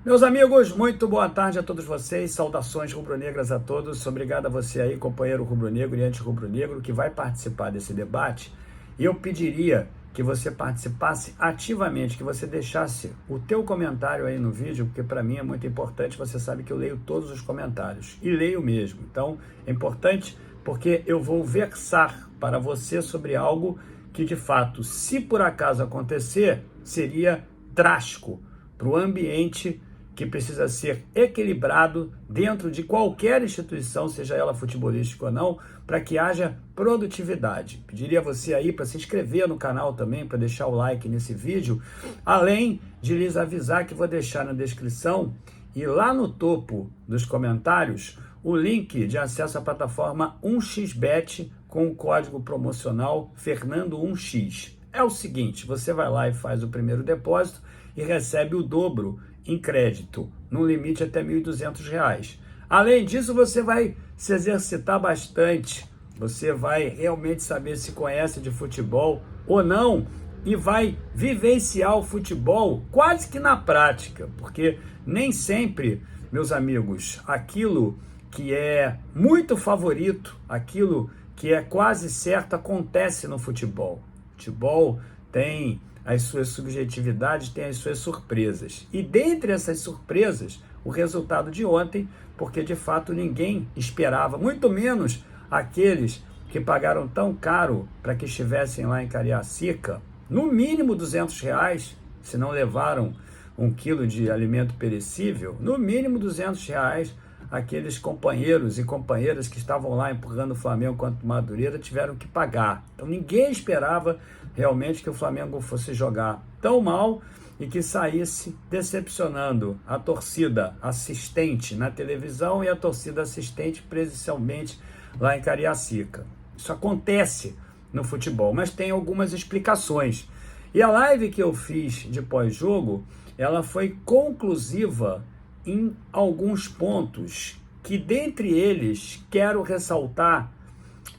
Meus amigos, muito boa tarde a todos vocês, saudações rubro-negras a todos, obrigado a você aí, companheiro rubro-negro e anti-rubro-negro, que vai participar desse debate, e eu pediria que você participasse ativamente, que você deixasse o teu comentário aí no vídeo, porque para mim é muito importante, você sabe que eu leio todos os comentários, e leio mesmo, então é importante porque eu vou versar para você sobre algo que de fato, se por acaso acontecer, seria drástico para o ambiente que precisa ser equilibrado dentro de qualquer instituição, seja ela futebolística ou não, para que haja produtividade. Pediria a você aí para se inscrever no canal também, para deixar o like nesse vídeo, além de lhes avisar que vou deixar na descrição e lá no topo dos comentários o link de acesso à plataforma 1xBet com o código promocional Fernando1x. É o seguinte, você vai lá e faz o primeiro depósito e recebe o dobro em crédito, no limite até R$ 1.200. Além disso, você vai se exercitar bastante, você vai realmente saber se conhece de futebol ou não e vai vivenciar o futebol quase que na prática, porque nem sempre, meus amigos, aquilo que é muito favorito, aquilo que é quase certo acontece no futebol. Futebol tem as suas subjetividades, tem as suas surpresas. E dentre essas surpresas, o resultado de ontem, porque de fato ninguém esperava, muito menos aqueles que pagaram tão caro para que estivessem lá em Cariacica, no mínimo R$ 200, se não levaram 1 quilo de alimento perecível, no mínimo R$ 200, aqueles companheiros e companheiras que estavam lá empurrando o Flamengo contra o Madureira tiveram que pagar. Então ninguém esperava realmente que o Flamengo fosse jogar tão mal e que saísse decepcionando a torcida assistente na televisão e a torcida assistente presencialmente lá em Cariacica. Isso acontece no futebol, mas tem algumas explicações. E a live que eu fiz de pós-jogo, ela foi conclusiva em alguns pontos, que dentre eles quero ressaltar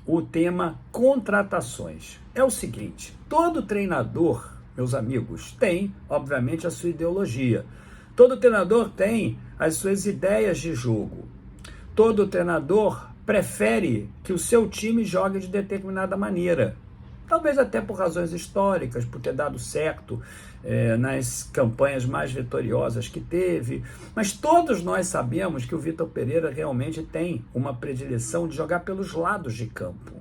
o tema contratações. É o seguinte, todo treinador, meus amigos, tem, obviamente, a sua ideologia. Todo treinador tem as suas ideias de jogo. Todo treinador prefere que o seu time jogue de determinada maneira. Talvez até por razões históricas, por ter dado certo nas campanhas mais vitoriosas que teve. Mas todos nós sabemos que o Vitor Pereira realmente tem uma predileção de jogar pelos lados de campo,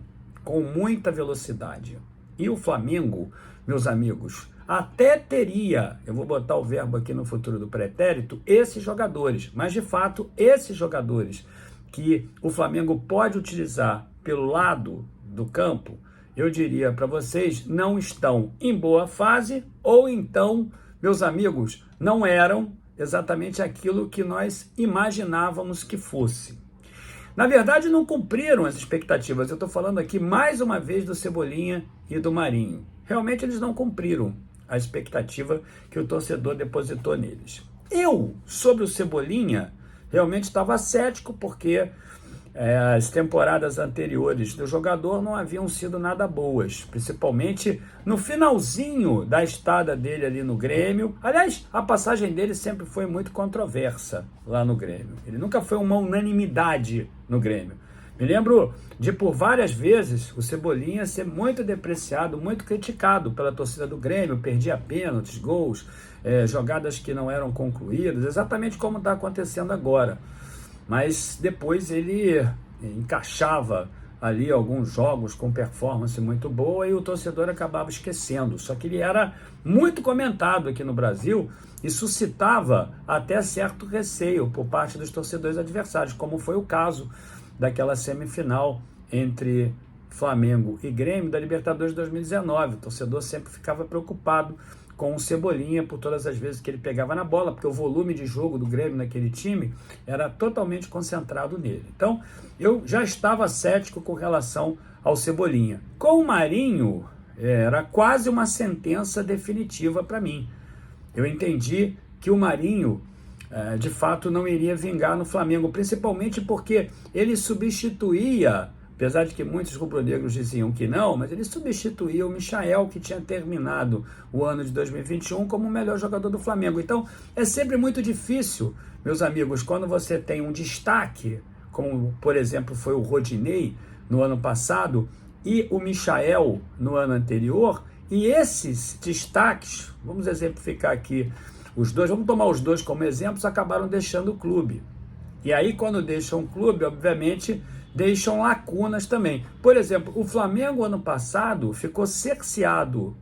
com muita velocidade. E o Flamengo, meus amigos, até teria, eu vou botar o verbo aqui no futuro do pretérito, esses jogadores. Mas, de fato, esses jogadores que o Flamengo pode utilizar pelo lado do campo, eu diria para vocês, não estão em boa fase, ou então, meus amigos, não eram exatamente aquilo que nós imaginávamos que fosse. Na verdade, não cumpriram as expectativas. Eu estou falando aqui mais uma vez do Cebolinha e do Marinho. Realmente eles não cumpriram a expectativa que o torcedor depositou neles. Eu, sobre o Cebolinha, realmente estava cético, porque as temporadas anteriores do jogador não haviam sido nada boas, principalmente no finalzinho da estada dele ali no Grêmio. Aliás, a passagem dele sempre foi muito controversa lá no Grêmio. Ele nunca foi uma unanimidade no Grêmio. Me lembro de, por várias vezes, o Cebolinha ser muito depreciado, muito criticado pela torcida do Grêmio, perdia pênaltis, gols, jogadas que não eram concluídas, exatamente como está acontecendo agora. Mas depois ele encaixava ali alguns jogos com performance muito boa e o torcedor acabava esquecendo. Só que ele era muito comentado aqui no Brasil e suscitava até certo receio por parte dos torcedores adversários, como foi o caso daquela semifinal entre Flamengo e Grêmio da Libertadores de 2019. O torcedor sempre ficava preocupado com o Cebolinha por todas as vezes que ele pegava na bola, porque o volume de jogo do Grêmio naquele time era totalmente concentrado nele. Então, eu já estava cético com relação ao Cebolinha. Com o Marinho, era quase uma sentença definitiva para mim. Eu entendi que o Marinho, de fato, não iria vingar no Flamengo, principalmente porque ele substituía apesar de que muitos rubro-negros diziam que não, mas ele substituía o Michael, que tinha terminado o ano de 2021 como o melhor jogador do Flamengo. Então, é sempre muito difícil, meus amigos, quando você tem um destaque, como, por exemplo, foi o Rodinei no ano passado e o Michael no ano anterior, e esses destaques, vamos exemplificar aqui os dois, vamos tomar os dois como exemplos, acabaram deixando o clube. E aí, quando deixam o clube, obviamente, deixam lacunas também. Por exemplo, o Flamengo, ano passado, ficou cerceado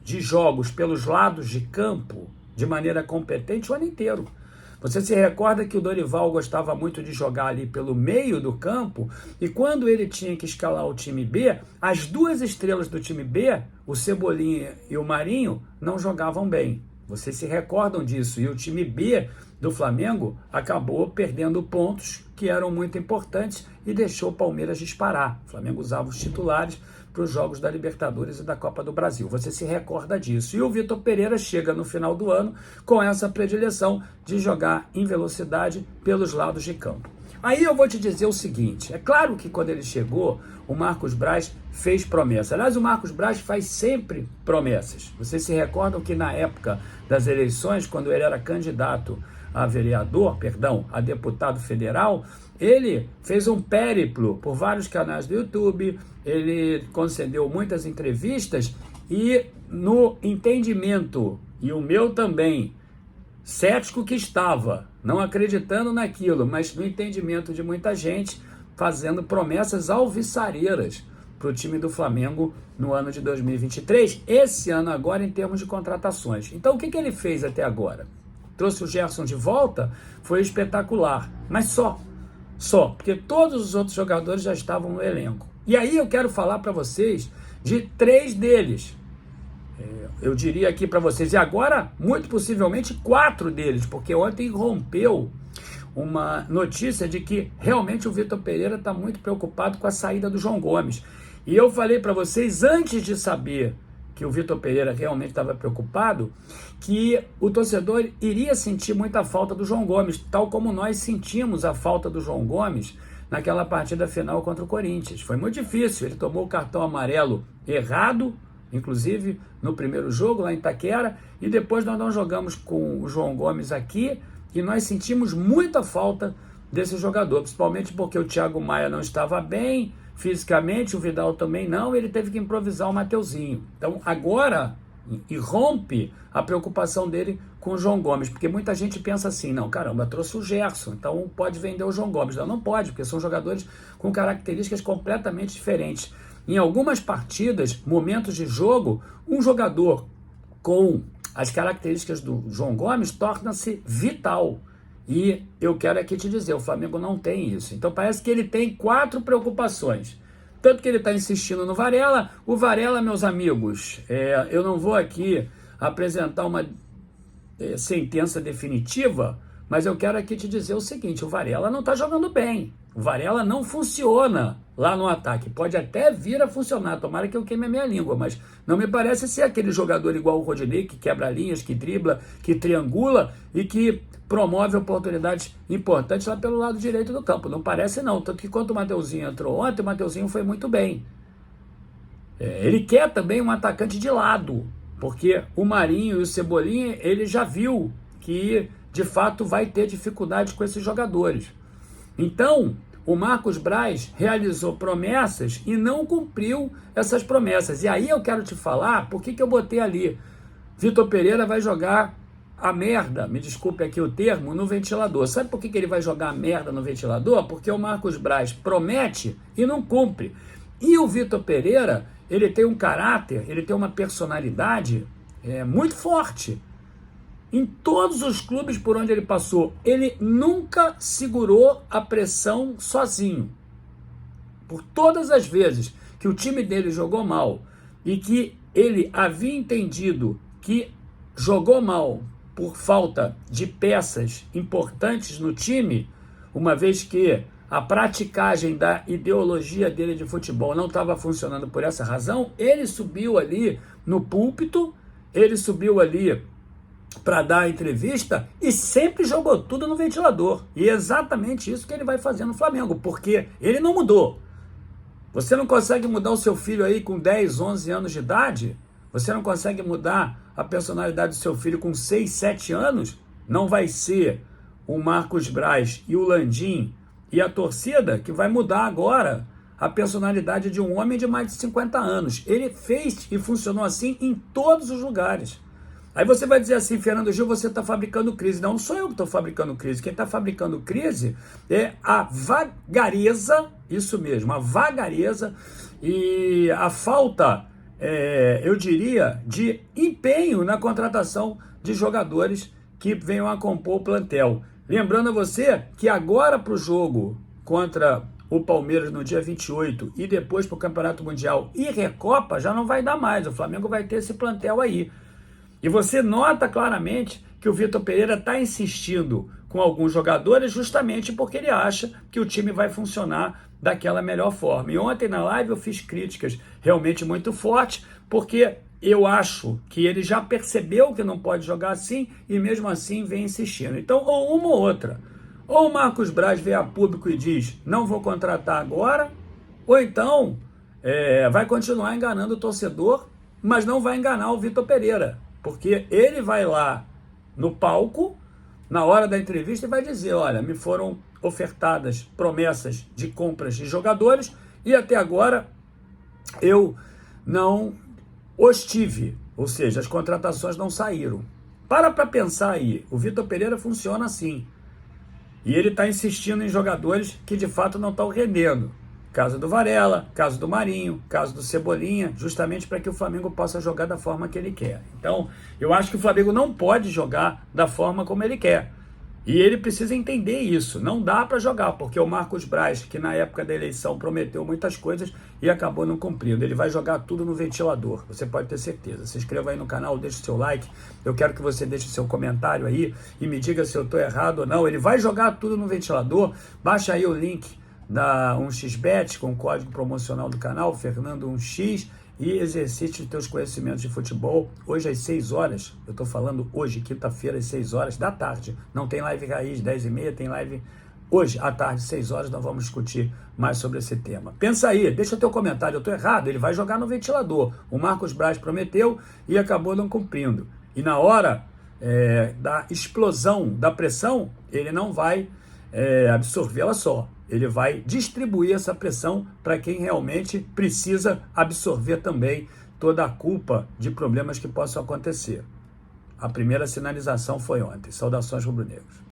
de jogos pelos lados de campo, de maneira competente, o ano inteiro. Você se recorda que o Dorival gostava muito de jogar ali pelo meio do campo, e quando ele tinha que escalar o time B, as duas estrelas do time B, o Cebolinha e o Marinho, não jogavam bem. Vocês se recordam disso, e o time B do Flamengo acabou perdendo pontos que eram muito importantes e deixou o Palmeiras disparar. O Flamengo usava os titulares para os jogos da Libertadores e da Copa do Brasil. Você se recorda disso. E o Vitor Pereira chega no final do ano com essa predileção de jogar em velocidade pelos lados de campo. Aí eu vou te dizer o seguinte, é claro que quando ele chegou, o Marcos Braz fez promessa. Aliás, o Marcos Braz faz sempre promessas. Vocês se recordam que na época das eleições, quando ele era candidato a vereador, a deputado federal, ele fez um périplo por vários canais do YouTube, ele concedeu muitas entrevistas e no entendimento, e o meu também, cético que estava, não acreditando naquilo, mas no entendimento de muita gente, fazendo promessas alvissareiras para o time do Flamengo no ano de 2023, esse ano agora em termos de contratações. Então o que ele fez até agora? Trouxe o Gerson de volta, foi espetacular, mas só, porque todos os outros jogadores já estavam no elenco. E aí eu quero falar para vocês de 3 deles. Eu diria aqui para vocês, e agora, muito possivelmente, 4 deles, porque ontem rompeu uma notícia de que realmente o Vitor Pereira está muito preocupado com a saída do João Gomes. E eu falei para vocês, antes de saber que o Vitor Pereira realmente estava preocupado, que o torcedor iria sentir muita falta do João Gomes, tal como nós sentimos a falta do João Gomes naquela partida final contra o Corinthians. Foi muito difícil, ele tomou o cartão amarelo errado, inclusive no primeiro jogo lá em Itaquera, e depois nós não jogamos com o João Gomes aqui, e nós sentimos muita falta desse jogador, principalmente porque o Thiago Maia não estava bem fisicamente, o Vidal também não, ele teve que improvisar o Mateuzinho. Então agora irrompe a preocupação dele com o João Gomes, porque muita gente pensa assim, não, caramba, trouxe o Gerson, então pode vender o João Gomes. Não pode, porque são jogadores com características completamente diferentes. Em algumas partidas, momentos de jogo, um jogador com as características do João Gomes torna-se vital. E eu quero aqui te dizer, o Flamengo não tem isso. Então parece que ele tem 4 preocupações. Tanto que ele está insistindo no Varela. O Varela, meus amigos, eu não vou aqui apresentar uma sentença definitiva, mas eu quero aqui te dizer o seguinte, o Varela não está jogando bem. O Varela não funciona lá no ataque. Pode até vir a funcionar, tomara que eu queime a minha língua, mas não me parece ser aquele jogador igual o Rodinei, que quebra linhas, que dribla, que triangula e que promove oportunidades importantes lá pelo lado direito do campo. Não parece não, tanto que quando o Mateuzinho entrou ontem, o Mateuzinho foi muito bem. Ele quer também um atacante de lado, porque o Marinho e o Cebolinha, ele já viu que de fato vai ter dificuldade com esses jogadores. Então, o Marcos Braz realizou promessas e não cumpriu essas promessas. E aí eu quero te falar por que eu botei ali. Vitor Pereira vai jogar a merda, me desculpe aqui o termo, no ventilador. Sabe por que ele vai jogar a merda no ventilador? Porque o Marcos Braz promete e não cumpre. E o Vitor Pereira, ele tem um caráter, ele tem uma personalidade muito forte. Em todos os clubes por onde ele passou, ele nunca segurou a pressão sozinho. Por todas as vezes que o time dele jogou mal e que ele havia entendido que jogou mal por falta de peças importantes no time, uma vez que a praticagem da ideologia dele de futebol não estava funcionando por essa razão, ele subiu ali no púlpito, ele subiu ali para dar a entrevista e sempre jogou tudo no ventilador. E é exatamente isso que ele vai fazer no Flamengo, porque ele não mudou. Você não consegue mudar o seu filho aí com 10, 11 anos de idade? Você não consegue mudar a personalidade do seu filho com 6, 7 anos? Não vai ser o Marcos Braz e o Landim e a torcida que vai mudar agora a personalidade de um homem de mais de 50 anos. Ele fez e funcionou assim em todos os lugares. Aí você vai dizer assim, Fernando Gil, você está fabricando crise. Não, não sou eu que estou fabricando crise. Quem está fabricando crise é a vagareza, isso mesmo, a vagareza e a falta, eu diria, de empenho na contratação de jogadores que venham a compor o plantel. Lembrando a você que agora para o jogo contra o Palmeiras no dia 28 e depois para o Campeonato Mundial e Recopa já não vai dar mais. O Flamengo vai ter esse plantel aí. E você nota claramente que o Vitor Pereira está insistindo com alguns jogadores justamente porque ele acha que o time vai funcionar daquela melhor forma. E ontem na live eu fiz críticas realmente muito fortes, porque eu acho que ele já percebeu que não pode jogar assim e mesmo assim vem insistindo. Então, ou uma ou outra. Ou o Marcos Braz vem a público e diz, não vou contratar agora, ou então vai continuar enganando o torcedor, mas não vai enganar o Vitor Pereira. Porque ele vai lá no palco, na hora da entrevista, e vai dizer, olha, me foram ofertadas promessas de compras de jogadores e até agora eu não os tive. Ou seja, as contratações não saíram. Para pensar aí, o Vitor Pereira funciona assim. E ele está insistindo em jogadores que de fato não estão rendendo. Caso do Varela, caso do Marinho, caso do Cebolinha, justamente para que o Flamengo possa jogar da forma que ele quer. Então, eu acho que o Flamengo não pode jogar da forma como ele quer. E ele precisa entender isso. Não dá para jogar, porque o Marcos Braz, que na época da eleição prometeu muitas coisas e acabou não cumprindo. Ele vai jogar tudo no ventilador, você pode ter certeza. Se inscreva aí no canal, deixe o seu like. Eu quero que você deixe o seu comentário aí e me diga se eu estou errado ou não. Ele vai jogar tudo no ventilador. Baixa aí o link da 1xBet com o código promocional do canal, Fernando1x, e exercite os teus conhecimentos de futebol. Hoje às 6 horas, eu estou falando hoje, quinta-feira, às 6 horas da tarde. Não tem live raiz, 10h30, tem live hoje à tarde, 6 horas, nós vamos discutir mais sobre esse tema. Pensa aí, deixa teu comentário, eu estou errado, ele vai jogar no ventilador. O Marcos Braz prometeu e acabou não cumprindo. E na hora da explosão da pressão, ele não vai absorvê-la só. Ele vai distribuir essa pressão para quem realmente precisa absorver também toda a culpa de problemas que possam acontecer. A primeira sinalização foi ontem. Saudações rubro-negros.